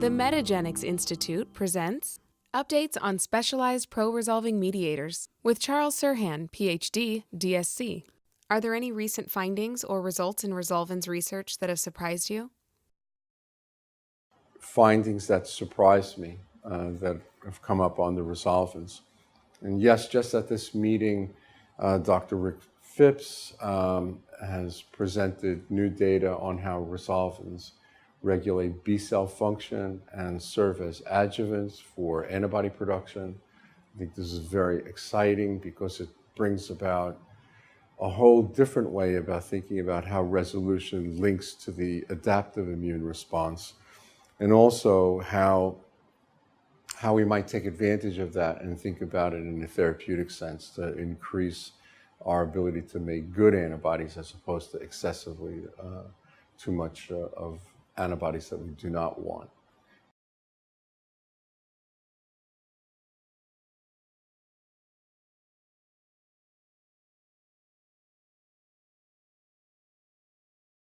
The Metagenics Institute presents Updates on Specialized Pro-Resolving Mediators with Charles Serhan, Ph.D., DSc. Are there any recent findings or results in resolvins research that have surprised you? Findings that surprised me that have come up on the resolvins. And yes, just at this meeting, Dr. Rick Phipps has presented new data on how resolvins regulate B-cell function and serve as adjuvants for antibody production. I think this is very exciting because it brings about a whole different way about thinking about how resolution links to the adaptive immune response, and also how we might take advantage of that and think about it in a therapeutic sense to increase our ability to make good antibodies as opposed to excessively too much of antibodies that we do not want.